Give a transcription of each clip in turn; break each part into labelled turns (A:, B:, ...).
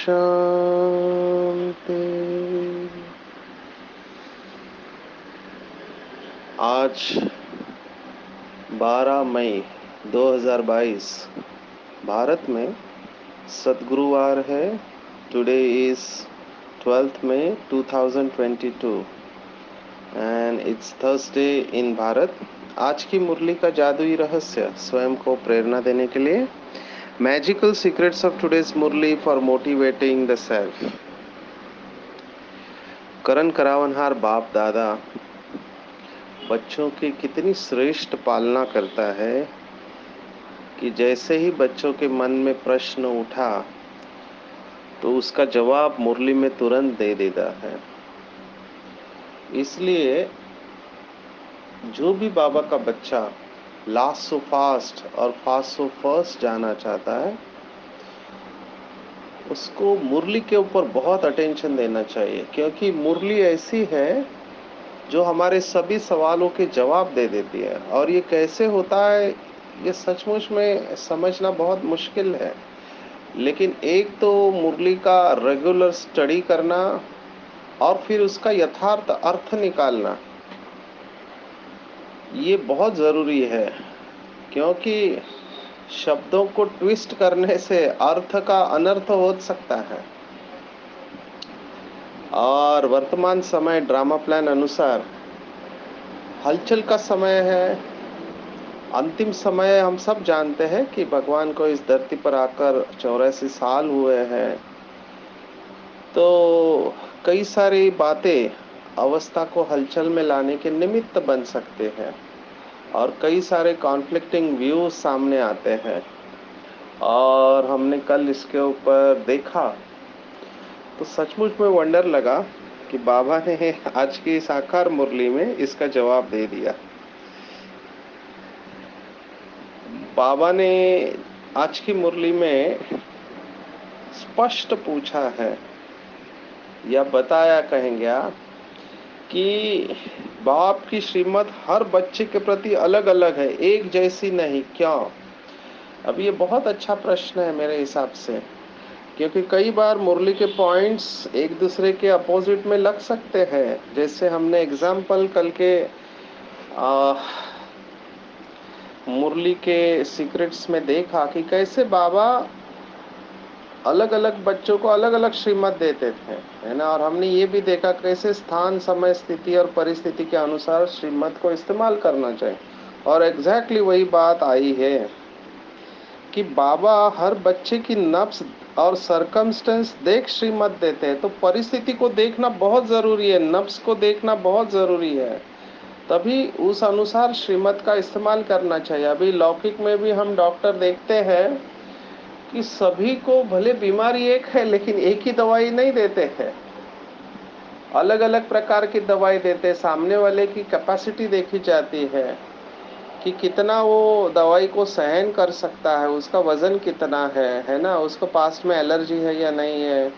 A: शांति। आज 12 मई 2022 भारत में सद्गुरुवार है। Today is 12th May 2022 and it's Thursday in Bharat. आज की मुरली का जादुई रहस्य स्वयं को प्रेरणा देने के लिए magical secrets of today's Murli for motivating the self. करण करावनहार बाप दादा बच्चों की कितनी श्रेष्ठ पालना करता है कि जैसे ही बच्चों के मन में प्रश्न उठा तो उसका जवाब मुरली में तुरंत दे देता है। इसलिए जो भी बाबा का बच्चा लास्ट सो फास्ट और फास्ट सो फर्स्ट जाना चाहता है उसको मुरली के ऊपर बहुत अटेंशन देना चाहिए, क्योंकि मुरली ऐसी है जो हमारे सभी सवालों के जवाब दे देती है। और ये कैसे होता है ये सचमुच में समझना बहुत मुश्किल है, लेकिन एक तो मुरली का रेगुलर स्टडी करना और फिर उसका यथार्थ अर्थ निकालना ये बहुत ज़रूरी है, क्योंकि शब्दों को ट्विस्ट करने से अर्थ का अनर्थ हो सकता है। और वर्तमान समय ड्रामा प्लान अनुसार हलचल का समय है, अंतिम समय। हम सब जानते हैं कि भगवान को इस धरती पर आकर 84 साल हुए हैं, तो कई सारी बातें अवस्था को हलचल में लाने के निमित्त बन सकते हैं और कई सारे कॉन्फ्लिक्टिंग व्यूज सामने आते हैं। और हमने कल इसके ऊपर देखा तो सचमुच में वंडर लगा कि बाबा ने आज की साकार मुरली में इसका जवाब दे दिया। बाबा ने आज की मुरली में स्पष्ट पूछा है या बताया कहेंगे आप कि बाप की श्रीमत हर बच्चे के प्रति अलग अलग है, एक जैसी नहीं। क्यों? अब ये बहुत अच्छा प्रश्न है मेरे हिसाब से, क्योंकि कई बार मुरली के पॉइंट्स एक दूसरे के अपोजिट में लग सकते हैं। जैसे हमने एग्जाम्पल कल के मुरली के सीक्रेट्स में देखा कि कैसे बाबा अलग अलग बच्चों को अलग अलग श्रीमत देते थे, है ना। और हमने ये भी देखा कैसे स्थान, समय, स्थिति और परिस्थिति के अनुसार श्रीमत को इस्तेमाल करना चाहिए। और एग्जैक्टली वही बात आई है कि बाबा हर बच्चे की नब्ज और सरकमस्टेंस देख श्रीमत देते हैं। तो परिस्थिति को देखना बहुत ज़रूरी है, नब्ज को देखना बहुत ज़रूरी है, तभी उस अनुसार श्रीमत का इस्तेमाल करना चाहिए। अभी लौकिक में भी हम डॉक्टर देखते हैं कि सभी को भले बीमारी एक है लेकिन एक ही दवाई नहीं देते हैं, अलग अलग प्रकार की दवाई देते हैं। सामने वाले की कैपेसिटी देखी जाती है कि कितना वो दवाई को सहन कर सकता है, उसका वजन कितना है ना, उसको पास्ट में एलर्जी है या नहीं है।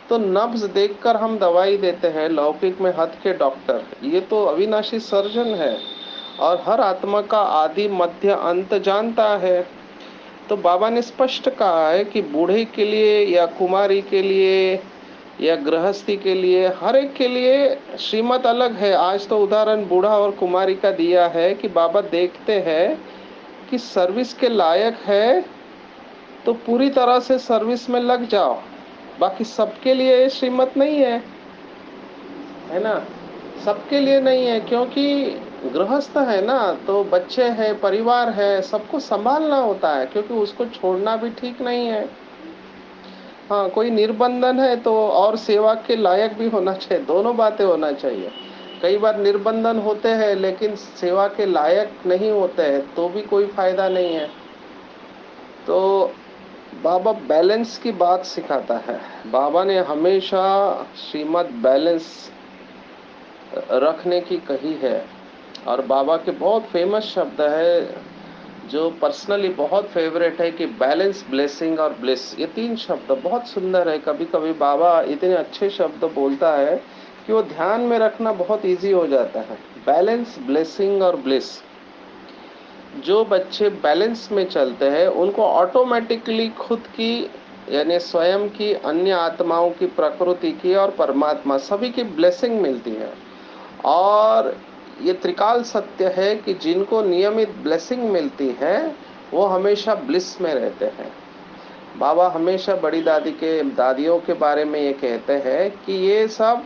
A: तो नब्ज देखकर हम दवाई देते हैं। लौकिक में हथ के डॉक्टर, ये तो अविनाशी सर्जन है और हर आत्मा का आदि मध्य अंत जानता है। तो बाबा ने स्पष्ट कहा है कि बूढ़े के लिए या कुमारी के लिए या गृहस्थी के लिए, हर एक के लिए श्रीमत अलग है। आज तो उदाहरण बूढ़ा और कुमारी का दिया है कि बाबा देखते हैं कि सर्विस के लायक है तो पूरी तरह से सर्विस में लग जाओ, बाकी सबके लिए श्रीमत नहीं है ना। सबके लिए नहीं है, क्योंकि गृहस्थ है ना, तो बच्चे हैं, परिवार है, सबको संभालना होता है, क्योंकि उसको छोड़ना भी ठीक नहीं है। हाँ, कोई निर्बंधन है तो और सेवा के लायक भी होना चाहिए, दोनों बातें होना चाहिए। कई बार निर्बंधन होते हैं लेकिन सेवा के लायक नहीं होते हैं तो भी कोई फायदा नहीं है। तो बाबा बैलेंस की बात सिखाता है। बाबा ने हमेशा श्रीमत बैलेंस रखने की कही है। और बाबा के बहुत फेमस शब्द है जो पर्सनली बहुत फेवरेट है कि बैलेंस, ब्लेसिंग और ब्लिस, ये तीन शब्द बहुत सुंदर है। कभी कभी बाबा इतने अच्छे शब्द बोलता है कि वो ध्यान में रखना बहुत इजी हो जाता है। बैलेंस, ब्लेसिंग और ब्लिस। जो बच्चे बैलेंस में चलते हैं उनको ऑटोमेटिकली खुद की यानी स्वयं की, अन्य आत्माओं की, प्रकृति की और परमात्मा सभी की ब्लेसिंग मिलती है। और ये त्रिकाल सत्य है कि जिनको नियमित ब्लेसिंग मिलती है वो हमेशा ब्लिस में रहते हैं। बाबा हमेशा बड़ी दादी के, दादियों के बारे में ये कहते हैं कि ये सब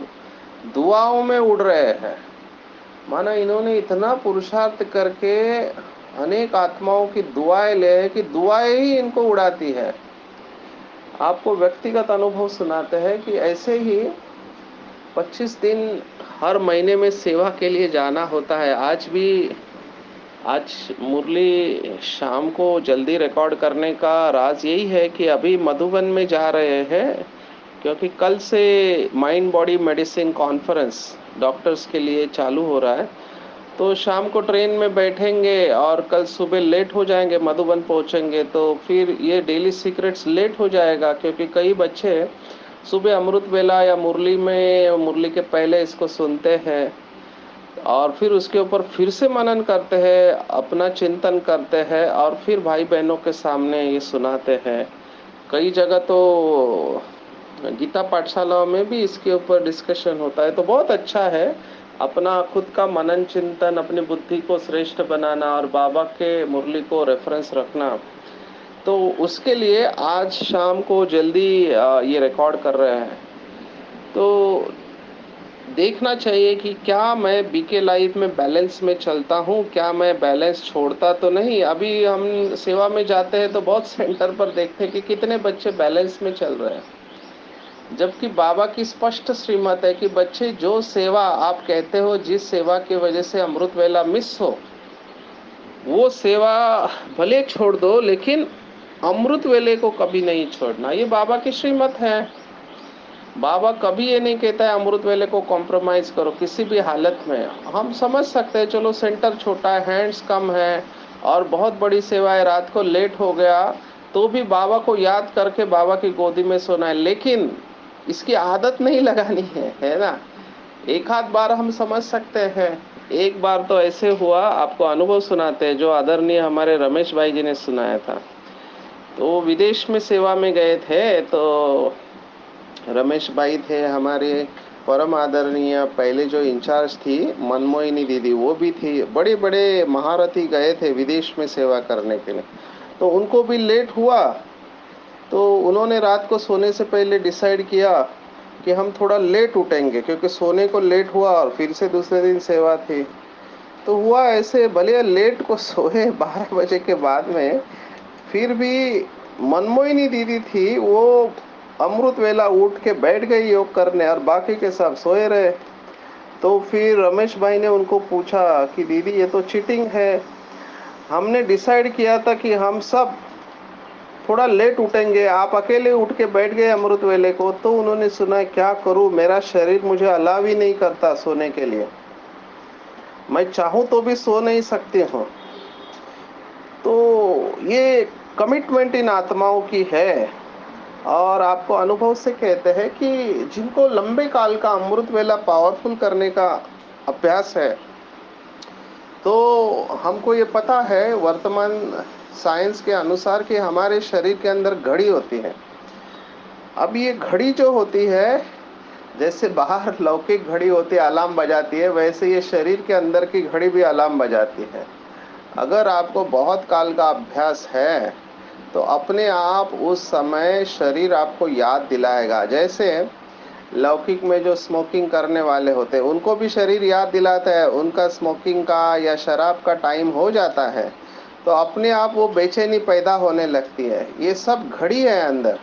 A: दुआओं में उड़ रहे हैं। माना इन्होंने इतना पुरुषार्थ करके अनेक आत्माओं की दुआएं ले है कि दुआएं ही इनको उड़ाती है। आपको व्यक्तिगत अनुभव सुनाते हैं कि ऐसे ही 25 दिन हर महीने में सेवा के लिए जाना होता है। आज मुरली शाम को जल्दी रिकॉर्ड करने का राज यही है कि अभी मधुबन में जा रहे हैं, क्योंकि कल से mind body medicine conference doctors के लिए चालू हो रहा है। तो शाम को ट्रेन में बैठेंगे और कल सुबह लेट हो जाएंगे, मधुबन पहुंचेंगे तो फिर ये डेली सीक्रेट्स लेट हो जाएगा, क्योंकि कई बच्चे सुबह अमृत वेला या मुरली में, मुरली के पहले इसको सुनते हैं और फिर उसके ऊपर फिर से मनन करते हैं, अपना चिंतन करते हैं और फिर भाई बहनों के सामने ये सुनाते हैं। कई जगह तो गीता पाठशालाओं में भी इसके ऊपर डिस्कशन होता है। तो बहुत अच्छा है अपना खुद का मनन चिंतन, अपनी बुद्धि को श्रेष्ठ बनाना और बाबा के मुरली को रेफरेंस रखना। तो उसके लिए आज शाम को जल्दी ये रिकॉर्ड कर रहे हैं। तो देखना चाहिए कि क्या मैं बीके लाइफ में बैलेंस में चलता हूँ, क्या मैं बैलेंस छोड़ता तो नहीं। अभी हम सेवा में जाते हैं तो बहुत सेंटर पर देखते हैं कि कितने बच्चे बैलेंस में चल रहे हैं, जबकि बाबा की स्पष्ट श्रीमत है कि बच्चे जो सेवा आप कहते हो, जिस सेवा की वजह से अमृत वेला मिस हो, वो सेवा भले छोड़ दो लेकिन अमृत वेले को कभी नहीं छोड़ना। ये बाबा की श्रीमत है। बाबा कभी ये नहीं कहता है अमृत वेले को कॉम्प्रोमाइज करो किसी भी हालत में। हम समझ सकते हैं, चलो सेंटर छोटा है, हैंड्स कम है और बहुत बड़ी सेवा है, रात को लेट हो गया तो भी बाबा को याद करके बाबा की गोदी में सोना है, लेकिन इसकी आदत नहीं लगानी है ना। एक आध बार हम समझ सकते हैं। एक बार तो ऐसे हुआ, आपको अनुभव सुनाते हैं जो आदरणीय हमारे रमेश भाई जी ने सुनाया था। तो विदेश में सेवा में गए थे, तो रमेश भाई थे हमारे, परम आदरणीय पहले जो इंचार्ज थी मनमोहिनी दीदी वो भी थी, बड़े बड़े महारथी गए थे विदेश में सेवा करने के लिए। तो उनको भी लेट हुआ, तो उन्होंने रात को सोने से पहले डिसाइड किया कि हम थोड़ा लेट उठेंगे, क्योंकि सोने को लेट हुआ और फिर से दूसरे दिन सेवा थी। तो हुआ ऐसे, भले लेट को सोए 12 बजे के बाद में, फिर भी मनमोहिनी दीदी थी वो अमृत वेला उठ के बैठ गई योग करने और बाकी के सब सोए रहे। तो फिर रमेश भाई ने उनको पूछा कि दीदी ये तो चीटिंग है, हमने डिसाइड किया था कि हम सब थोड़ा लेट उठेंगे, आप अकेले उठ के बैठ गए अमृत वेले को। तो उन्होंने सुना, क्या करूं, मेरा शरीर मुझे अलाव ही नहीं करता सोने के लिए, मैं चाहूं तो भी सो नहीं सकती हूँ। तो ये कमिटमेंट इन आत्माओं की है। और आपको अनुभव से कहते हैं कि जिनको लंबे काल का अमृत वेला पावरफुल करने का अभ्यास है, तो हमको ये पता है वर्तमान साइंस के अनुसार कि हमारे शरीर के अंदर घड़ी होती है। अब ये घड़ी जो होती है, जैसे बाहर लौकिक घड़ी होती है अलार्म बजाती है, वैसे ये शरीर के अंदर की घड़ी भी अलार्म बजाती है। अगर आपको बहुत काल का अभ्यास है तो अपने आप उस समय शरीर आपको याद दिलाएगा। जैसे लौकिक में जो स्मोकिंग करने वाले होते हैं उनको भी शरीर याद दिलाता है, उनका स्मोकिंग का या शराब का टाइम हो जाता है तो अपने आप वो बेचैनी पैदा होने लगती है। ये सब घड़ी है अंदर।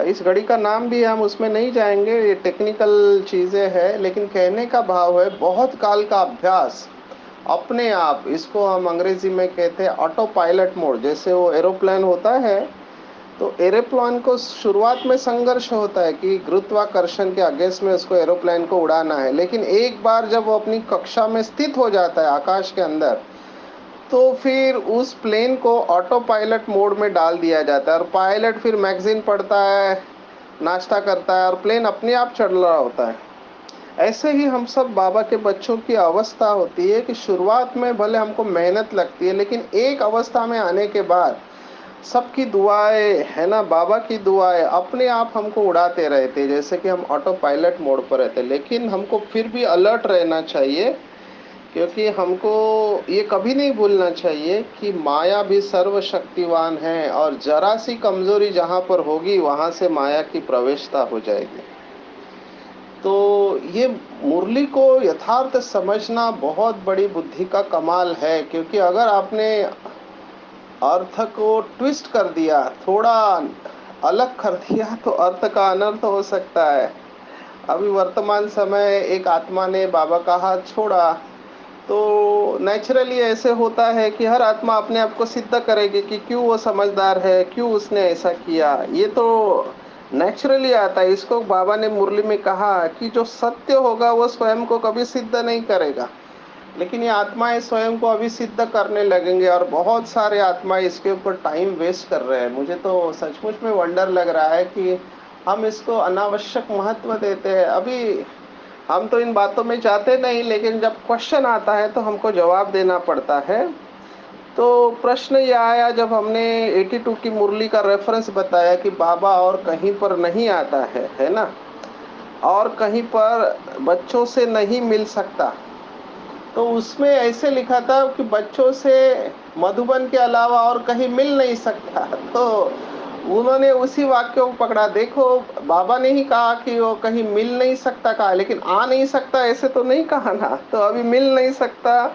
A: इस घड़ी का नाम भी हम उसमें नहीं जाएंगे, ये टेक्निकल चीज़ें हैं, लेकिन कहने का भाव है बहुत काल का अभ्यास अपने आप, इसको हम अंग्रेजी में कहते हैं ऑटो पायलट मोड। जैसे वो एरोप्लेन होता है, तो एरोप्लेन को शुरुआत में संघर्ष होता है कि गुरुत्वाकर्षण के अगेंस्ट में उसको एरोप्लेन को उड़ाना है, लेकिन एक बार जब वो अपनी कक्षा में स्थित हो जाता है आकाश के अंदर, तो फिर उस प्लेन को ऑटो पायलट मोड में डाल दिया जाता है और पायलट फिर मैगजीन पढ़ता है, नाश्ता करता है और प्लेन अपने आप चल रहा होता है। ऐसे ही हम सब बाबा के बच्चों की अवस्था होती है कि शुरुआत में भले हमको मेहनत लगती है, लेकिन एक अवस्था में आने के बाद सबकी दुआएं है ना, बाबा की दुआएं अपने आप हमको उड़ाते रहते, जैसे कि हम ऑटो पायलट मोड पर रहते, लेकिन हमको फिर भी अलर्ट रहना चाहिए, क्योंकि हमको ये कभी नहीं भूलना चाहिए कि माया भी सर्वशक्तिवान है, और जरा सी कमजोरी जहां पर होगी वहां से माया की प्रवेशता हो जाएगी। तो ये मुरली को यथार्थ समझना बहुत बड़ी बुद्धि का कमाल है, क्योंकि अगर आपने अर्थ को ट्विस्ट कर दिया, थोड़ा अलग कर दिया, तो अर्थ का अनर्थ हो सकता है। अभी वर्तमान समय एक आत्मा ने बाबा का हाथ छोड़ा, तो नेचुरली ऐसे होता है कि हर आत्मा अपने आप को सिद्ध करेगी कि क्यों वो समझदार है, क्यों उसने ऐसा किया। ये तो नेचुरली आता है। इसको बाबा ने मुरली में कहा कि जो सत्य होगा वो स्वयं को कभी सिद्ध नहीं करेगा, लेकिन ये आत्माएं स्वयं को अभी सिद्ध करने लगेंगे, और बहुत सारे आत्माएं इसके ऊपर टाइम वेस्ट कर रहे हैं। मुझे तो सचमुच में वंडर लग रहा है कि हम इसको अनावश्यक महत्व देते हैं। अभी हम तो इन बातों में जाते नहीं, लेकिन जब क्वेश्चन आता है तो हमको जवाब देना पड़ता है। तो प्रश्न ये आया जब हमने 82 की मुरली का रेफरेंस बताया कि बाबा और कहीं पर नहीं आता है ना, और कहीं पर बच्चों से नहीं मिल सकता। तो उसमें ऐसे लिखा था कि बच्चों से मधुबन के अलावा और कहीं मिल नहीं सकता। तो उन्होंने उसी वाक्य को पकड़ा। देखो, बाबा ने ही कहा कि वो कहीं मिल नहीं सकता कहा, लेकिन आ नहीं सकता ऐसे तो नहीं कहा ना। तो अभी मिल नहीं सकता,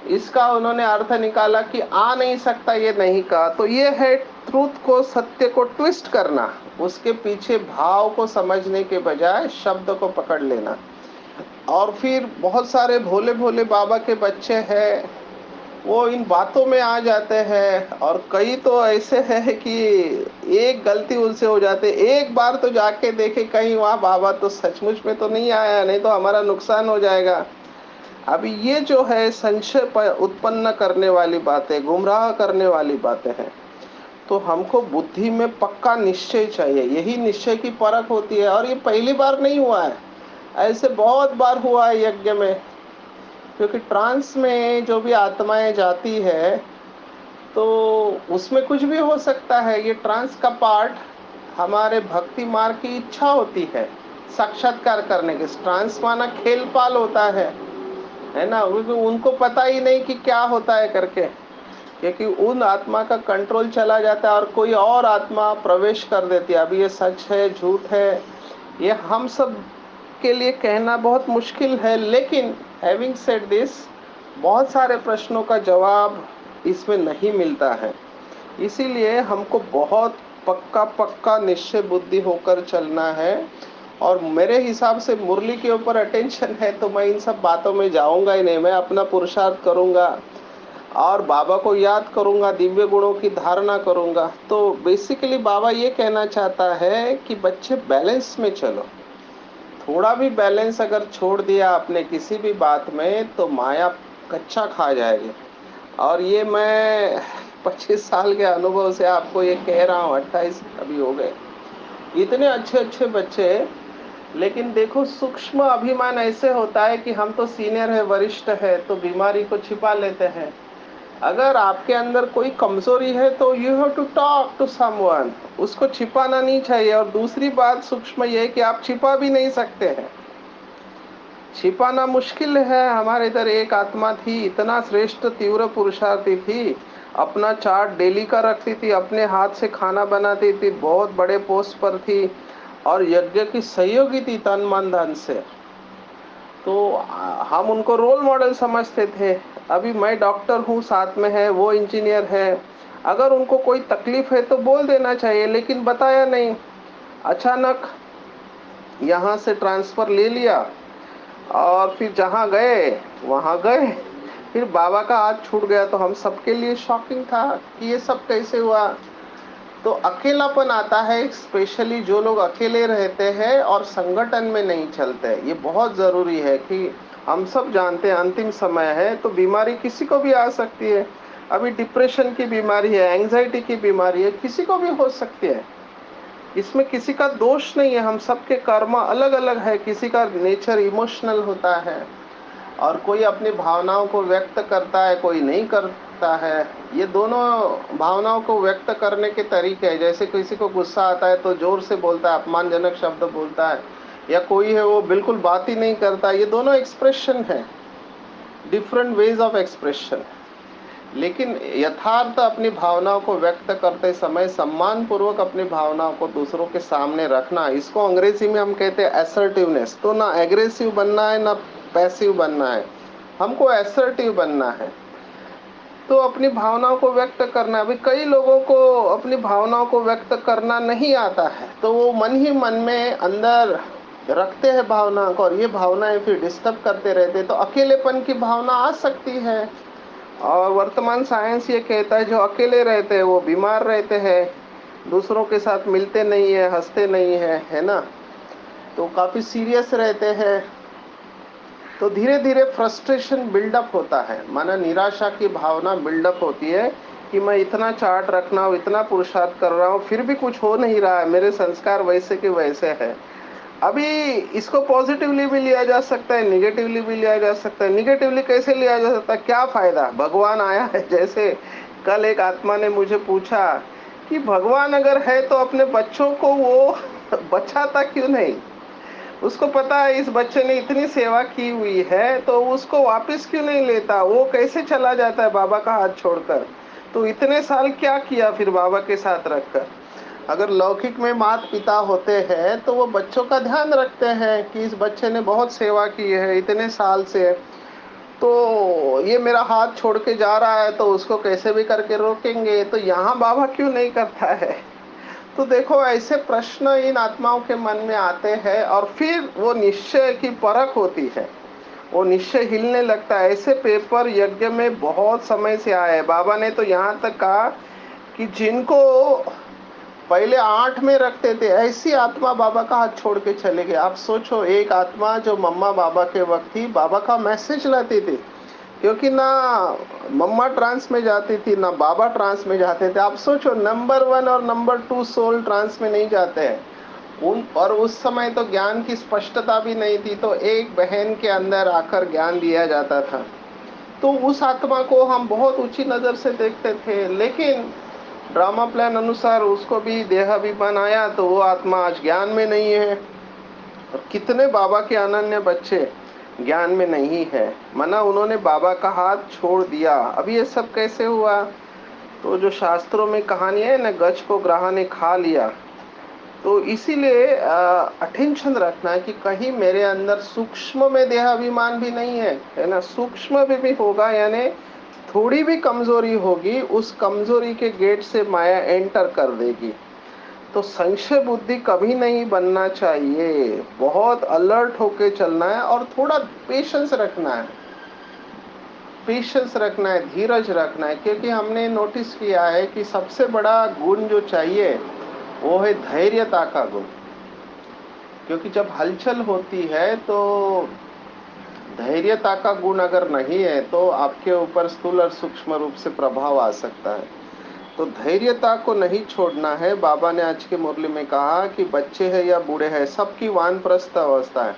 A: इसका उन्होंने अर्थ निकाला कि आ नहीं सकता, ये नहीं कहा। तो ये है ट्रूथ को, सत्य को ट्विस्ट करना, उसके पीछे भाव को समझने के बजाय शब्द को पकड़ लेना। और फिर बहुत सारे भोले भोले बाबा के बच्चे हैं, वो इन बातों में आ जाते हैं, और कई तो ऐसे हैं कि एक गलती उनसे हो जाते, एक बार तो जाके देखे कहीं वहाँ बाबा तो सचमुच में तो नहीं आया, नहीं तो हमारा नुकसान हो जाएगा। अभी ये जो है संशय उत्पन्न करने वाली बातें, गुमराह करने वाली बातें हैं। तो हमको बुद्धि में पक्का निश्चय चाहिए, यही निश्चय की परख होती है। और ये पहली बार नहीं हुआ है, ऐसे बहुत बार हुआ है यज्ञ में। क्योंकि ट्रांस में जो भी आत्माएं जाती है, तो उसमें कुछ भी हो सकता है। ये ट्रांस का पार्ट हमारे भक्ति मार्ग की इच्छा होती है साक्षात्कार करने की। ट्रांस माना खेल पाल होता है ना, क्योंकि उनको पता ही नहीं कि क्या होता है करके, क्योंकि उन आत्मा का कंट्रोल चला जाता है और कोई और आत्मा प्रवेश कर देती है। अभी ये सच है झूठ है, ये हम सब के लिए कहना बहुत मुश्किल है, लेकिन हैविंग सेड दिस, बहुत सारे प्रश्नों का जवाब इसमें नहीं मिलता है। इसीलिए हमको बहुत पक्का पक्का निश्चय बुद्धि होकर चलना है। और मेरे हिसाब से मुरली के ऊपर अटेंशन है, तो मैं इन सब बातों में जाऊंगा ही नहीं। मैं अपना पुरुषार्थ करूंगा और बाबा को याद करूंगा, दिव्य गुणों की धारणा करूंगा। तो बेसिकली बाबा ये कहना चाहता है कि बच्चे बैलेंस में चलो। थोड़ा भी बैलेंस अगर छोड़ दिया आपने किसी भी बात में, तो माया कच्चा खा जाएगी। और ये मैं 25 साल के अनुभव से आपको ये कह रहा हूँ, 28 अभी हो गए। इतने अच्छे अच्छे बच्चे, लेकिन देखो सूक्ष्म अभिमान ऐसे होता है कि हम तो सीनियर है, वरिष्ठ है, तो बीमारी को छिपा लेते हैं। अगर आपके अंदर कोई कमजोरी है तो you have to talk to someone, उसको छिपाना नहीं चाहिए। और दूसरी बात सूक्ष्म ये है कि आप छिपा भी नहीं सकते हैं, छिपाना मुश्किल है। हमारे इधर एक आत्मा थी, इतना श्रेष्ठ तीव्र पुरुषार्थी थी, अपना चार्ट डेली का रखती थी, अपने हाथ से खाना बनाती थी, बहुत बड़े पोस्ट पर थी, और यज्ञ की सहयोगी थी तन मन धन से। तो हम उनको रोल मॉडल समझते थे। अभी मैं डॉक्टर हूँ, साथ में है वो इंजीनियर है। अगर उनको कोई तकलीफ है तो बोल देना चाहिए, लेकिन बताया नहीं। अचानक यहाँ से ट्रांसफर ले लिया, और फिर जहाँ गए वहाँ गए, फिर बाबा का हाथ छूट गया। तो हम सबके लिए शॉकिंग था कि ये सब कैसे हुआ। तो अकेलापन आता है, स्पेशली जो लोग अकेले रहते हैं और संगठन में नहीं चलते। ये बहुत जरूरी है कि हम सब जानते हैं अंतिम समय है, तो बीमारी किसी को भी आ सकती है। अभी डिप्रेशन की बीमारी है, एंजाइटी की बीमारी है, किसी को भी हो सकती है। इसमें किसी का दोष नहीं है, हम सबके कर्म अलग अलग है। किसी का नेचर इमोशनल होता है, और कोई अपनी भावनाओं को व्यक्त करता है, कोई नहीं कर सकता है। ये दोनों भावनाओं को व्यक्त करने के तरीके हैं। जैसे किसी को गुस्सा आता है तो जोर से बोलता है, अपमानजनक शब्द बोलता है, या कोई है वो बिल्कुल बात ही नहीं करता। ये दोनों एक्सप्रेशन है, डिफरेंट वेज ऑफ एक्सप्रेशन। लेकिन यथार्थ अपनी भावनाओं को व्यक्त करते समय सम्मान पूर्वक अपनी भावनाओं को दूसरों के सामने रखना, इसको अंग्रेजी में हम कहते हैं असर्टिवनेस। तो ना एग्रेसिव बनना है ना पैसिव बनना है, हमको असर्टिव बनना है। तो अपनी भावनाओं को व्यक्त करना, अभी कई लोगों को अपनी भावनाओं को व्यक्त करना नहीं आता है, तो वो मन ही मन में अंदर रखते हैं भावना को, और ये भावनाएं फिर डिस्टर्ब करते रहते हैं। तो अकेलेपन की भावना आ सकती है। और वर्तमान साइंस ये कहता है जो अकेले रहते हैं वो बीमार रहते हैं, दूसरों के साथ मिलते नहीं है, हंसते नहीं है ना, तो काफी सीरियस रहते हैं। तो धीरे धीरे फ्रस्ट्रेशन बिल्डअप होता है, माना निराशा की भावना बिल्डअप होती है कि मैं इतना चार्ट रखना हूँ, इतना पुरुषार्थ कर रहा हूँ, फिर भी कुछ हो नहीं रहा है, मेरे संस्कार वैसे के वैसे है। अभी इसको पॉजिटिवली भी लिया जा सकता है, निगेटिवली भी लिया जा सकता है। निगेटिवली कैसे लिया जा सकता है, क्या फायदा, भगवान आया है। जैसे कल एक आत्मा ने मुझे पूछा कि भगवान अगर है तो अपने बच्चों को वो बचाता क्यों नहीं। उसको पता है इस बच्चे ने इतनी सेवा की हुई है, तो उसको वापस क्यों नहीं लेता, वो कैसे चला जाता है बाबा का हाथ छोड़कर। तो इतने साल क्या किया फिर बाबा के साथ रखकर। अगर लौकिक में माता पिता होते हैं तो वो बच्चों का ध्यान रखते हैं कि इस बच्चे ने बहुत सेवा की है इतने साल से, तो ये मेरा हाथ छोड़ के जा रहा है, तो उसको कैसे भी करके रोकेंगे। तो यहाँ बाबा क्यों नहीं करता है। तो देखो ऐसे प्रश्न इन आत्माओं के मन में आते हैं, और फिर वो निश्चय की परख होती है, वो निश्चय हिलने लगता है। ऐसे पेपर यज्ञ में बहुत समय से आए हैं। बाबा ने तो यहाँ तक कहा कि जिनको पहले 8 में रखते थे, ऐसी आत्मा बाबा का हाथ छोड़ के चले गए। आप सोचो, एक आत्मा जो मम्मा बाबा के वक्त थी, बाबा का मैसेज लाती थी, क्योंकि ना मम्मा ट्रांस में जाती थी ना बाबा ट्रांस में जाते थे। आप सोचो, नंबर 1 और नंबर 2 सोल ट्रांस में नहीं जाते हैं उन, और उस समय तो ज्ञान की स्पष्टता भी नहीं थी, तो एक बहन के अंदर आकर ज्ञान दिया जाता था। तो उस आत्मा को हम बहुत ऊंची नजर से देखते थे, लेकिन ड्रामा प्लान अनुसार उसको भी देहाभिमान आया, तो वो आत्मा आज ज्ञान में नहीं है। और कितने बाबा के अनन्य बच्चे ज्ञान में नहीं है, मना उन्होंने बाबा का हाथ छोड़ दिया। अब ये सब कैसे हुआ, तो जो शास्त्रों में कहानी है ना, गज को ग्राह ने खा लिया। तो इसीलिए अटेंशन रखना है कि कहीं मेरे अंदर सूक्ष्म में देहाभिमान भी नहीं है ना। सूक्ष्म में भी होगा, यानी थोड़ी भी कमजोरी होगी, उस कमजोरी के गेट से माया एंटर कर देगी। तो संशय बुद्धि कभी नहीं बनना चाहिए, बहुत अलर्ट होके चलना है, और थोड़ा पेशेंस रखना है, पेशेंस रखना है, धीरज रखना है। क्योंकि हमने नोटिस किया है कि सबसे बड़ा गुण जो चाहिए वो है धैर्यता का गुण। क्योंकि जब हलचल होती है तो धैर्यता का गुण अगर नहीं है तो आपके ऊपर स्थूल और सूक्ष्म रूप से प्रभाव आ सकता है। तो धैर्यता को नहीं छोड़ना है। बाबा ने आज की मुरली में कहा कि बच्चे हैं या बूढ़े हैं, सबकी वानप्रस्थ अवस्था है,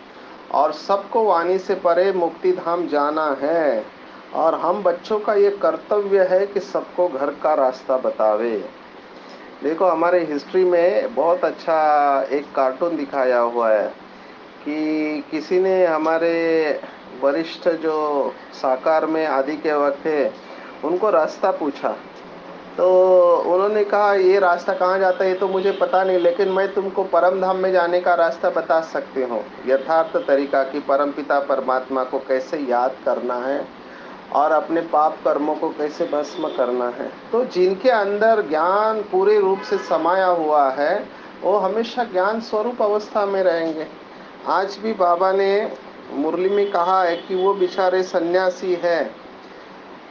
A: और सबको वाणी से परे मुक्ति धाम जाना है। और हम बच्चों का ये कर्तव्य है कि सबको घर का रास्ता बतावे। देखो, हमारे हिस्ट्री में बहुत अच्छा एक कार्टून दिखाया हुआ है कि किसी ने हमारे वरिष्ठ जो साकार में आदि के वक्त थे, उनको रास्ता पूछा। तो उन्होंने कहा ये रास्ता कहाँ जाता है ये तो मुझे पता नहीं, लेकिन मैं तुमको परम धाम में जाने का रास्ता बता सकती हूँ, यथार्थ तरीका कि परमपिता परमात्मा को कैसे याद करना है और अपने पाप कर्मों को कैसे भस्म करना है। तो जिनके अंदर ज्ञान पूरे रूप से समाया हुआ है वो हमेशा ज्ञान स्वरूप अवस्था में रहेंगे। आज भी बाबा ने मुरली में कहा है कि वो बेचारे सन्यासी है,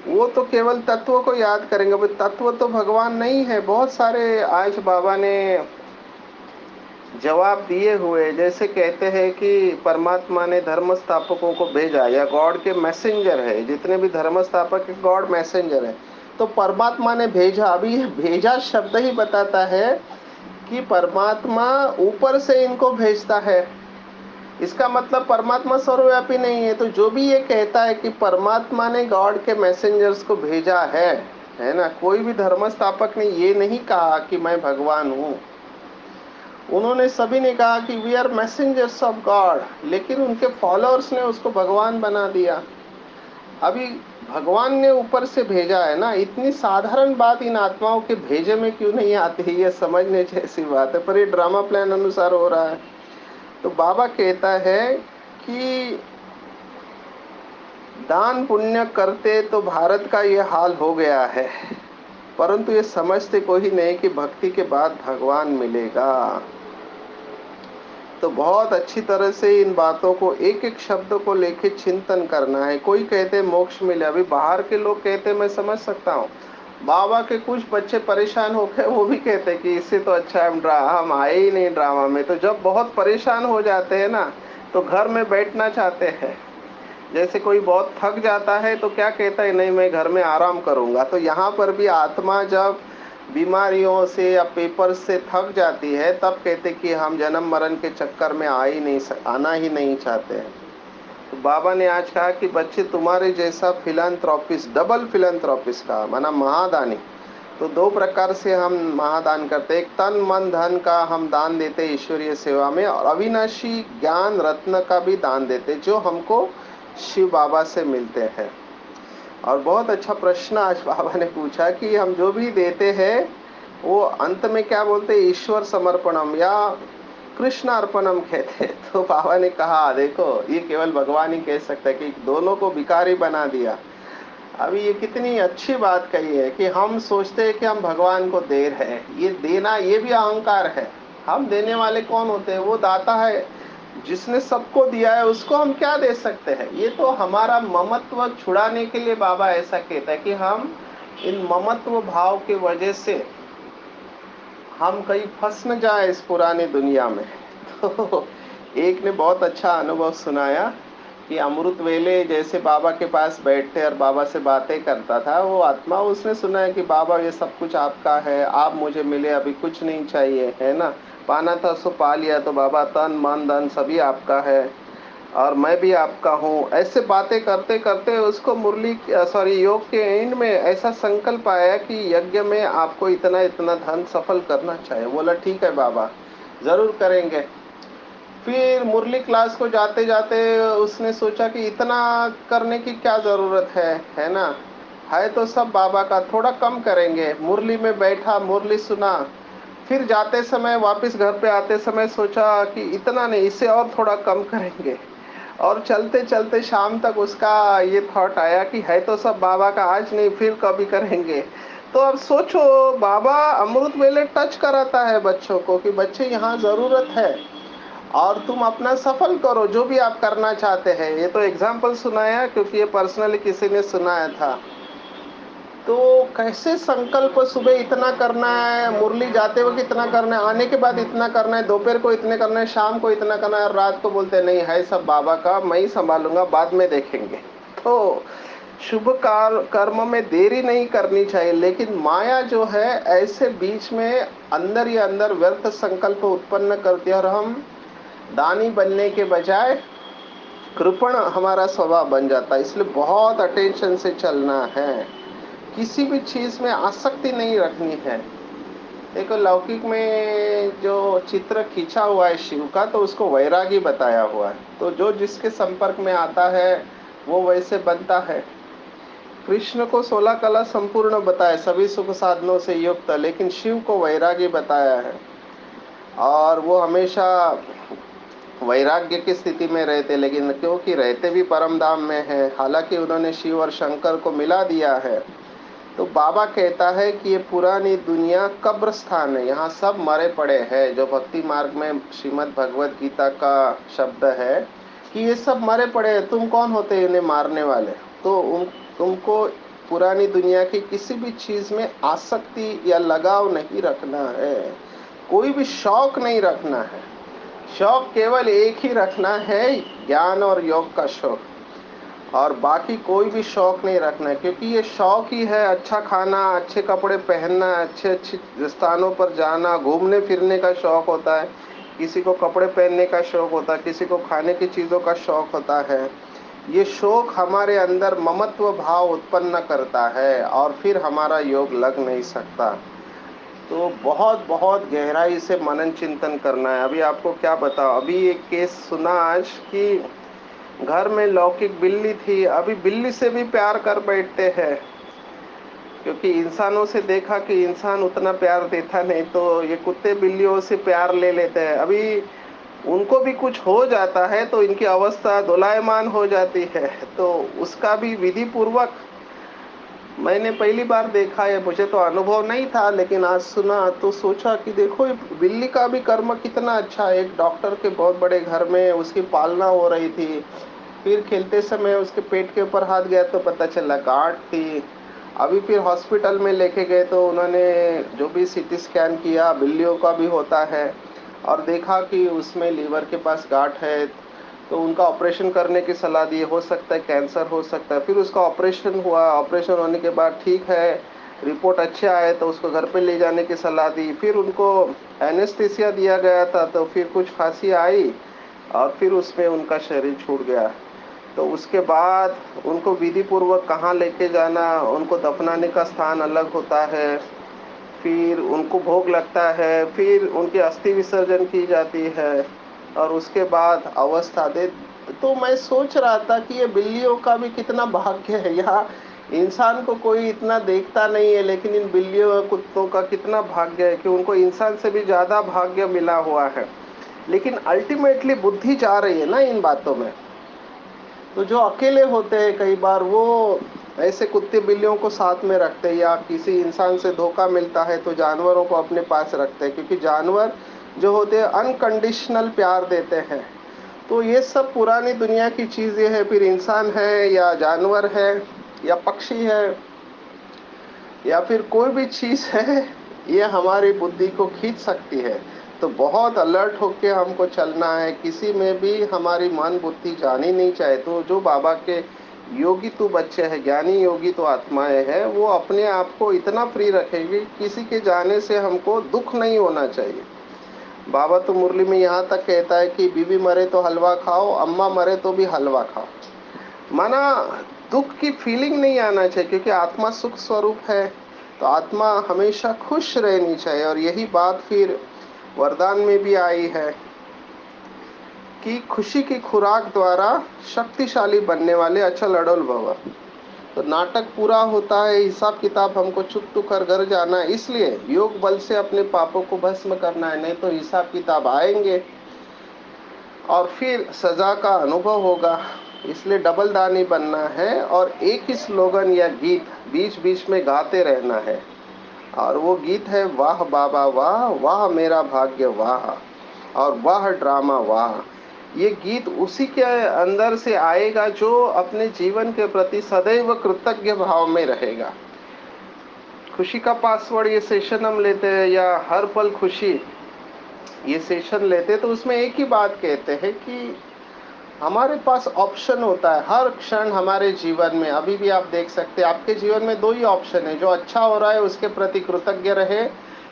A: वो तो केवल तत्व को याद करेंगे, भाई तत्व तो भगवान नहीं है। बहुत सारे आज बाबा ने जवाब दिए हुए, जैसे कहते हैं कि परमात्मा ने धर्म स्थापकों को भेजा, या गॉड के मैसेंजर है, जितने भी धर्म स्थापक गॉड मैसेंजर है, तो परमात्मा ने भेजा। अभी ये भेजा शब्द ही बताता है कि परमात्मा ऊपर से इनको भेजता है। इसका मतलब परमात्मा सर्वव्यापी नहीं है। तो जो भी ये कहता है कि परमात्मा ने गॉड के मैसेंजर्स को भेजा है ना, कोई भी धर्म स्थापक ने ये नहीं कहा कि मैं भगवान हूँ। उन्होंने सभी ने कहा कि we are messengers of God, लेकिन उनके फॉलोअर्स ने उसको भगवान बना दिया। अभी भगवान ने ऊपर से भेजा है ना, इतनी साधारण बात इन आत्माओं के भेजे में क्यों नहीं आती, ये समझने जैसी बात है, पर ये ड्रामा प्लान अनुसार हो रहा है। तो बाबा कहता है कि दान पुण्य करते तो भारत का ये हाल हो गया है, परंतु ये समझते कोई नहीं कि भक्ति के बाद भगवान मिलेगा। तो बहुत अच्छी तरह से इन बातों को, एक एक शब्द को लेके चिंतन करना है। कोई कहते मोक्ष मिले, अभी बाहर के लोग कहते मैं समझ सकता हूँ, बाबा के कुछ बच्चे परेशान हो गए, वो भी कहते कि इससे तो अच्छा हम आए ही नहीं ड्रामा में। तो जब बहुत परेशान हो जाते हैं ना, तो घर में बैठना चाहते हैं। जैसे कोई बहुत थक जाता है तो क्या कहता है, नहीं मैं घर में आराम करूंगा। तो यहाँ पर भी आत्मा जब बीमारियों से या पेपर से थक जाती है, तब कहते कि हम जन्म मरण के चक्कर में आना ही नहीं चाहते हैं। तो बाबा ने आज कहा कि बच्चे तुम्हारे जैसा फिलैंथ्रोपिस्ट, डबल फिलैंथ्रोपिस्ट का माना महादानी। तो दो प्रकार से हम महादान करते, एक तन मन धन का हम दान देते ईश्वरीय सेवा में, और अविनाशी ज्ञान रत्न का भी दान देते जो हमको शिव बाबा से मिलते हैं। और बहुत अच्छा प्रश्न आज बाबा ने पूछा कि हम जो भी देते हैं वो अंत में क्या बोलते, ईश्वर समर्पणम या कृष्ण अर्पणम कहते हैं। तो बाबा ने कहा देखो, ये केवल भगवान ही कह सकता है कि दोनों को भिखारी बना दिया। अभी ये कितनी अच्छी बात कही है कि हम सोचते हैं कि हम भगवान को दे रहे हैं, ये देना ये भी अहंकार है। हम देने वाले कौन होते हैं, वो दाता है जिसने सबको दिया है, उसको हम क्या दे सकते हैं। ये तो हमारा ममत्व छुड़ाने के लिए बाबा ऐसा कहता है कि हम इन ममत्व भाव की वजह से हम कहीं फंस न जाए इस पुरानी दुनिया में। तो एक ने बहुत अच्छा अनुभव सुनाया कि अमृत वेले जैसे बाबा के पास बैठते और बाबा से बातें करता था वो आत्मा, उसने सुना है कि बाबा ये सब कुछ आपका है, आप मुझे मिले, अभी कुछ नहीं चाहिए, है ना, पाना था सो पा लिया, तो बाबा तन मन धन सभी आपका है और मैं भी आपका हूँ। ऐसे बातें करते करते उसको मुरली सॉरी योग के एंड में ऐसा संकल्प आया कि यज्ञ में आपको इतना इतना धन सफल करना चाहिए। बोला ठीक है बाबा, जरूर करेंगे। फिर मुरली क्लास को जाते जाते उसने सोचा कि इतना करने की क्या जरूरत है ना, है तो सब बाबा का, थोड़ा कम करेंगे। मुरली में बैठा, मुरली सुना, फिर जाते समय वापस घर पे आते समय सोचा कि इतना नहीं, इससे और थोड़ा कम करेंगे। और चलते चलते शाम तक उसका ये थॉट आया कि है तो सब बाबा का, आज नहीं फिर कभी करेंगे। तो अब सोचो, बाबा अमृत वेले टच कराता है बच्चों को कि बच्चे यहाँ जरूरत है और तुम अपना सफल करो जो भी आप करना चाहते हैं। ये तो एग्जाम्पल सुनाया क्योंकि ये पर्सनली किसी ने सुनाया था। तो कैसे संकल्प, सुबह इतना करना है, मुरली जाते वक्त इतना करना है, आने के बाद इतना करना है, दोपहर को इतने करना है, शाम को इतना करना है, और रात को बोलते नहीं है सब बाबा का, मैं ही संभालूंगा, बाद में देखेंगे। तो शुभ कर्म में देरी नहीं करनी चाहिए, लेकिन माया जो है ऐसे बीच में अंदर ही अंदर व्यर्थ संकल्प उत्पन्न करती है और हम दानी बनने के बजाय कृपण हमारा स्वभाव बन जाता है। इसलिए बहुत अटेंशन से चलना है, किसी भी चीज में आसक्ति नहीं रखनी है। देखो लौकिक में जो चित्र खींचा हुआ है शिव का, तो उसको वैरागी बताया हुआ है, तो जो जिसके संपर्क में आता है वो वैसे बनता है। कृष्ण को 16 कला संपूर्ण बताया, सभी सुख साधनों से युक्त, लेकिन शिव को वैरागी बताया है। और वो हमेशा वैराग्य की स्थिति में रहते, लेकिन क्योंकि रहते भी परम धाम में है, हालांकि उन्होंने शिव और शंकर को मिला दिया है। तो बाबा कहता है कि ये पुरानी दुनिया कब्रस्थान है, यहाँ सब मरे पड़े हैं। जो भक्ति मार्ग में श्रीमद् भगवत गीता का शब्द है कि ये सब मरे पड़े हैं, तुम कौन होते हैं इन्हें मारने वाले। तो तुमको पुरानी दुनिया की किसी भी चीज में आसक्ति या लगाव नहीं रखना है, कोई भी शौक नहीं रखना है। शौक केवल एक ही रखना है, ज्ञान और योग का शौक, और बाकी कोई भी शौक नहीं रखना है। क्योंकि ये शौक ही है अच्छा खाना, अच्छे कपड़े पहनना, अच्छे अच्छे स्थानों पर जाना, घूमने फिरने का शौक होता है। किसी को कपड़े पहनने का शौक होता है, किसी को खाने की चीज़ों का शौक होता है। ये शौक हमारे अंदर ममत्व भाव उत्पन्न करता है और फिर हमारा योग लग नहीं सकता। तो बहुत बहुत गहराई से मनन चिंतन करना है। अभी आपको क्या बताओ, अभी एक केस सुना आज कि घर में लौकिक बिल्ली थी, अभी बिल्ली से भी प्यार कर बैठते हैं, क्योंकि इंसानों से देखा कि इंसान उतना प्यार देता नहीं, तो ये कुत्ते बिल्लियों से प्यार ले लेते हैं। अभी उनको भी कुछ हो जाता है तो इनकी अवस्था दोलायमान हो जाती है, तो उसका भी विधि पूर्वक मैंने पहली बार देखा है। मुझे तो अनुभव नहीं था, लेकिन आज सुना तो सोचा कि देखो ये बिल्ली का भी कर्म कितना अच्छा है। एक डॉक्टर के बहुत बड़े घर में उसकी पालना हो रही थी, फिर खेलते समय उसके पेट के ऊपर हाथ गया तो पता चला गांठ थी। अभी फिर हॉस्पिटल में लेके गए तो उन्होंने जो भी सीटी स्कैन किया, बिल्लियों का भी होता है, और देखा कि उसमें लीवर के पास गांठ है। तो उनका ऑपरेशन करने की सलाह दी, हो सकता है कैंसर हो सकता है। फिर उसका ऑपरेशन हुआ, ऑपरेशन होने के बाद ठीक है, रिपोर्ट अच्छे आए तो उसको घर पे ले जाने की सलाह दी। फिर उनको एनेस्थीसिया दिया गया था, तो फिर कुछ खांसी आई और फिर उसमें उनका शरीर छूट गया। तो उसके बाद उनको विधि पूर्वक कहाँ लेके जाना, उनको दफनाने का स्थान अलग होता है, फिर उनको भोग लगता है, फिर उनकी अस्थि विसर्जन की जाती है, और उसके बाद अवस्था दे। तो मैं सोच रहा था कि ये बिल्लियों का भी कितना भाग्य है। यहाँ इंसान को कोई इतना देखता नहीं है, लेकिन इन बिल्लियों और कुत्तों का कितना भाग्य है कि उनको इंसान से भी ज्यादा भाग्य मिला हुआ है। लेकिन अल्टीमेटली बुद्धि जा रही है ना इन बातों में। तो जो अकेले होते हैं कई बार वो ऐसे कुत्ते बिल्लियों को साथ में रखते हैं, या किसी इंसान से धोखा मिलता है तो जानवरों को अपने पास रखते हैं, क्योंकि जानवर जो होते हैं अनकंडीशनल प्यार देते हैं। तो ये सब पुरानी दुनिया की चीजें हैं। फिर इंसान है या जानवर है या पक्षी है या फिर कोई भी चीज है, ये हमारी बुद्धि को खींच सकती है। तो बहुत अलर्ट होके हमको चलना है, किसी में भी हमारी मन बुद्धि जानी नहीं चाहिए। तो जो बाबा के योगी तो बच्चे हैं, ज्ञानी योगी तो आत्माएं हैं, वो अपने आप को इतना फ्री रखेंगे, किसी के जाने से हमको दुख नहीं होना चाहिए। बाबा तो मुरली में यहाँ तक कहता है कि बीवी मरे तो हलवा खाओ, अम्मा मरे तो भी हलवा खाओ। माना दुख की फीलिंग नहीं आना चाहिए, क्योंकि आत्मा सुख स्वरूप है। तो आत्मा हमेशा खुश रहनी चाहिए, और यही बात फिर वरदान में भी आई है कि खुशी की खुराक द्वारा शक्तिशाली बनने वाले अचल अडोल भव। तो नाटक पूरा होता है, हिसाब किताब हमको चुप टू कर घर जाना है, इसलिए योग बल से अपने पापों को भस्म करना है, नहीं तो हिसाब किताब आएंगे और फिर सजा का अनुभव होगा। इसलिए डबल दानी बनना है, और एक ही स्लोगन या गीत बीच बीच में गाते रहना है। और वो गीत है, वाह बाबा वाह, वाह मेरा भाग्य वाह, और वाह ड्रामा वाह। ये गीत उसी के अंदर से आएगा जो अपने जीवन के प्रति सदैव कृतज्ञ भाव में रहेगा। खुशी का पासवर्ड ये सेशन हम लेते हैं, या हर पल खुशी ये सेशन लेते हैं, तो उसमें एक ही बात कहते हैं कि हमारे पास ऑप्शन होता है हर क्षण हमारे जीवन में। अभी भी आप देख सकते हैं आपके जीवन में दो ही ऑप्शन है, जो अच्छा हो रहा है उसके प्रति कृतज्ञ रहे,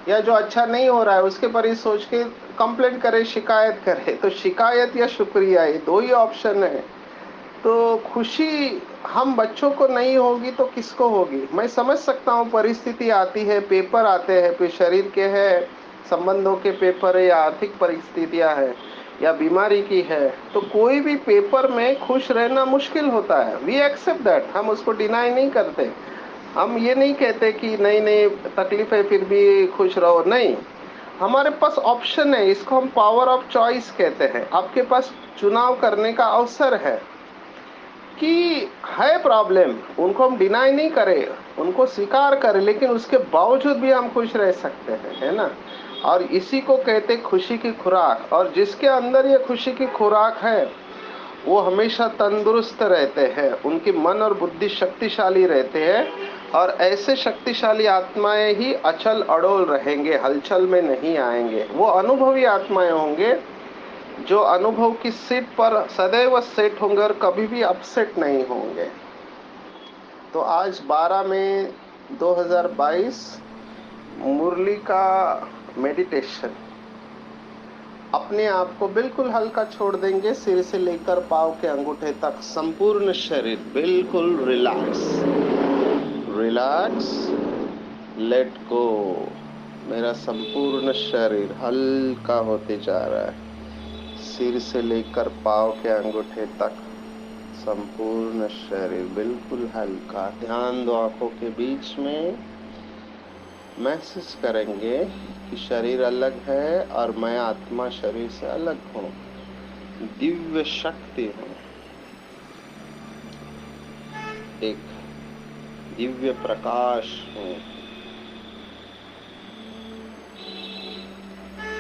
A: या जो अच्छा नहीं हो रहा है उसके पर ही सोच के कंप्लेंट करे, शिकायत करे। तो शिकायत या शुक्रिया, ये दो ही ऑप्शन है। तो खुशी हम बच्चों को नहीं होगी तो किसको होगी। मैं समझ सकता हूँ परिस्थिति आती है, पेपर आते हैं, फिर शरीर के है, संबंधों के पेपर है, या आर्थिक परिस्थितियां है, या बीमारी की है। तो कोई भी पेपर में खुश रहना मुश्किल होता है, वी एक्सेप्ट दैट, हम उसको डिनाई नहीं करते। हम ये नहीं कहते कि नहीं नहीं तकलीफ है फिर भी खुश रहो, नहीं। हमारे पास ऑप्शन है, इसको हम पावर ऑफ चॉइस कहते हैं। आपके पास चुनाव करने का अवसर है कि है प्रॉब्लम, उनको हम डिनाई नहीं करें, उनको स्वीकार करें, लेकिन उसके बावजूद भी हम खुश रह सकते हैं, है ना। और इसी को कहते खुशी की खुराक। और जिसके अंदर ये खुशी की खुराक है वो हमेशा तंदुरुस्त रहते हैं, उनकी मन और बुद्धि शक्तिशाली रहते हैं, और ऐसे शक्तिशाली आत्माएं ही अचल अडोल रहेंगे, हलचल में नहीं आएंगे। वो अनुभवी आत्माएं होंगे जो अनुभव की सीट पर सदैव सेट होंगे और कभी भी अपसेट नहीं होंगे। तो आज 12 मई 2022 मुरली का मेडिटेशन। अपने आप को बिल्कुल हल्का छोड़ देंगे, सिर से लेकर पाँव के अंगूठे तक संपूर्ण शरीर बिल्कुल रिलैक्स, रिलैक्स, लेट गो। मेरा संपूर्ण शरीर हल्का होते जा रहा है, सिर से लेकर पाँव के अंगूठे तक संपूर्ण शरीर बिल्कुल हल्का। ध्यान दो आंखों के बीच में, महसूस करेंगे कि शरीर अलग है और मैं आत्मा शरीर से अलग हूँ, दिव्य शक्ति हूँ, एक दिव्य प्रकाश हूँ।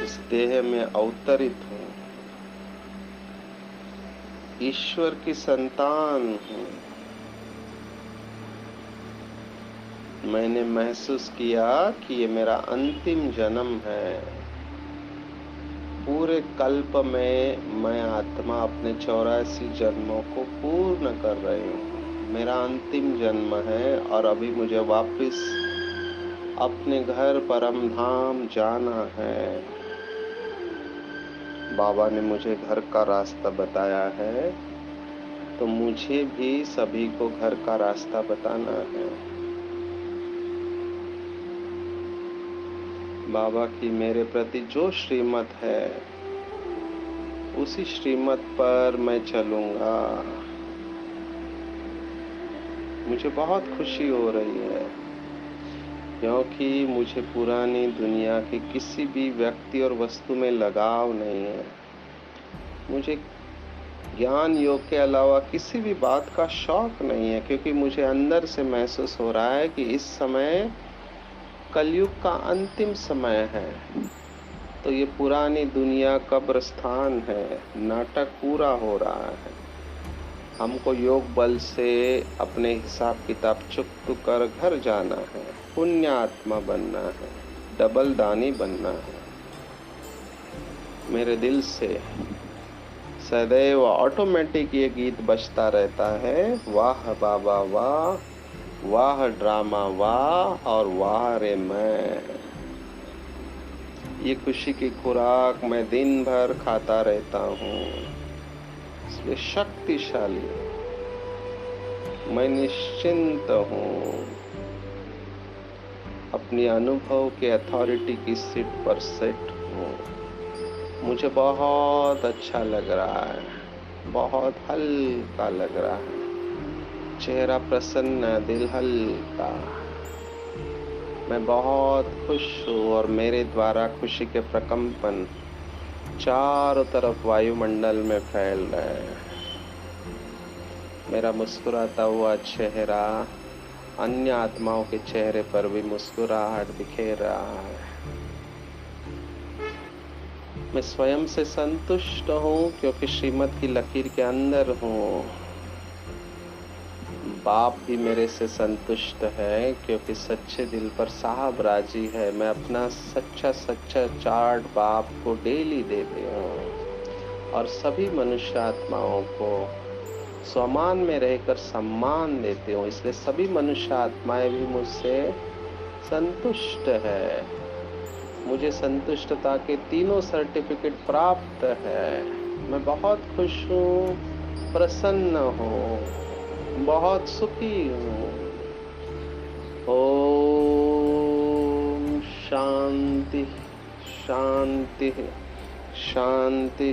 A: इस देह में अवतरित हूँ, ईश्वर की संतान हूँ। मैंने महसूस किया कि ये मेरा अंतिम जन्म है। पूरे कल्प में मैं आत्मा अपने 84 जन्मों को पूर्ण कर रही हूँ। मेरा अंतिम जन्म है और अभी मुझे वापस अपने घर परम धाम जाना है। बाबा ने मुझे घर का रास्ता बताया है, तो मुझे भी सभी को घर का रास्ता बताना है। बाबा की मेरे प्रति जो श्रीमत है, उसी श्रीमत पर मैं चलूंगा। मुझे बहुत खुशी हो रही है, क्योंकि मुझे पुरानी दुनिया के किसी भी व्यक्ति और वस्तु में लगाव नहीं है। मुझे ज्ञान योग के अलावा किसी भी बात का शौक नहीं है, क्योंकि मुझे अंदर से महसूस हो रहा है कि इस समय कलयुग का अंतिम समय है। तो ये पुरानी दुनिया कब्रिस्तान है, नाटक पूरा हो रहा है। हमको योग बल से अपने हिसाब किताब चुकता कर घर जाना है, पुण्य आत्मा बनना है, डबल दानी बनना है। मेरे दिल से सदैव ऑटोमेटिक ये गीत बजता रहता है, वाह बाबा वाह, वाह ड्रामा वाह, और वाह रे मैं। ये खुशी की खुराक मैं दिन भर खाता रहता हूँ, इसलिए शक्तिशाली मैं निश्चिंत हूँ। अपनी अनुभव के अथॉरिटी की सीट पर सेट हूँ। मुझे बहुत अच्छा लग रहा है, बहुत हल्का लग रहा है, चेहरा प्रसन्न, दिल हल्का। मैं बहुत खुश हूँ और मेरे द्वारा खुशी के प्रकंपन चारों तरफ वायुमंडल में फैल रहे हैं। मेरा मुस्कुराता हुआ चेहरा अन्य आत्माओं के चेहरे पर भी मुस्कुराहट बिखेर रहा है। मैं स्वयं से संतुष्ट हूँ, क्योंकि श्रीमत की लकीर के अंदर हूँ। बाप भी मेरे से संतुष्ट है, क्योंकि सच्चे दिल पर साहब राजी है। मैं अपना सच्चा चार्ट बाप को डेली देते हूँ और सभी मनुष्य आत्माओं को स्वमान में रहकर सम्मान देते हूँ। इसलिए सभी मनुष्य आत्माएं भी मुझसे संतुष्ट है। मुझे संतुष्टता के तीनों सर्टिफिकेट प्राप्त है। मैं बहुत खुश हूँ, प्रसन्न हूँ, बहुत सुखी हूँ। ओम शांति शांति शांति।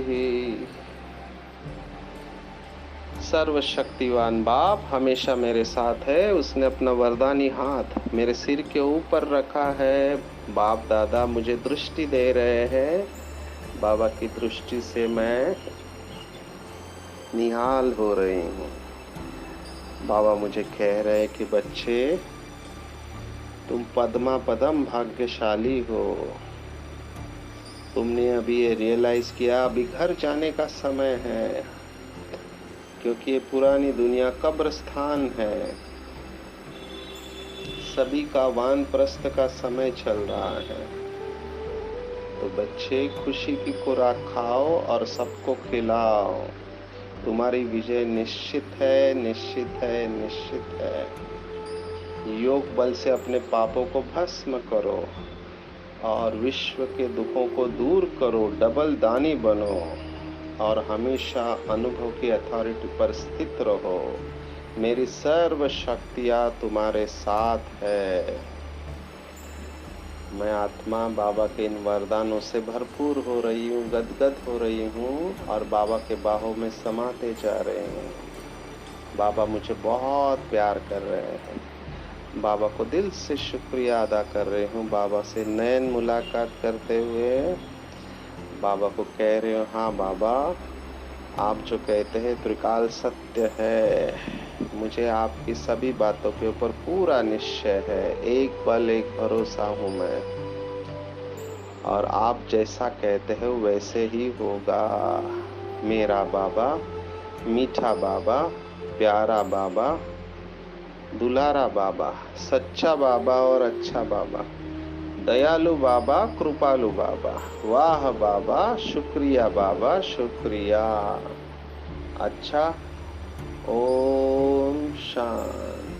A: सर्वशक्तिवान बाप हमेशा मेरे साथ है। उसने अपना वरदानी हाथ मेरे सिर के ऊपर रखा है। बाप दादा मुझे दृष्टि दे रहे हैं। बाबा की दृष्टि से मैं निहाल हो रही हूँ। बाबा मुझे कह रहे कि बच्चे, तुम पद्मा पदम भाग्यशाली हो। तुमने अभी ये रियलाइज किया, अभी घर जाने का समय है, क्योंकि ये पुरानी दुनिया कब्रिस्तान है। सभी का वानप्रस्थ का समय चल रहा है। तो बच्चे, खुशी की खुराक खाओ और सबको खिलाओ। तुम्हारी विजय निश्चित है, निश्चित है, निश्चित है। योग बल से अपने पापों को भस्म करो। और विश्व के दुखों को दूर करो, डबल दानी बनो और हमेशा अनुभव की अथॉरिटी पर स्थित रहो। मेरी सर्व शक्तियाँ तुम्हारे साथ है। मैं आत्मा बाबा के इन वरदानों से भरपूर हो रही हूँ, गदगद हो रही हूँ और बाबा के बाहों में समाते जा रहे हैं। बाबा मुझे बहुत प्यार कर रहे हैं। बाबा को दिल से शुक्रिया अदा कर रही हूँ। बाबा से नैन मुलाकात करते हुए बाबा को कह रहे हो, हाँ बाबा, आप जो कहते हैं त्रिकाल सत्य है। मुझे आपकी सभी बातों के ऊपर पूरा निश्चय है। एक पल एक भरोसा हूँ मैं, और आप जैसा कहते हो वैसे ही होगा। मेरा बाबा, मीठा बाबा, प्यारा बाबा, दुलारा बाबा, सच्चा बाबा और अच्छा बाबा, दयालु बाबा, कृपालु बाबा, वाह बाबा, शुक्रिया बाबा, शुक्रिया। अच्छा, ओम शांति।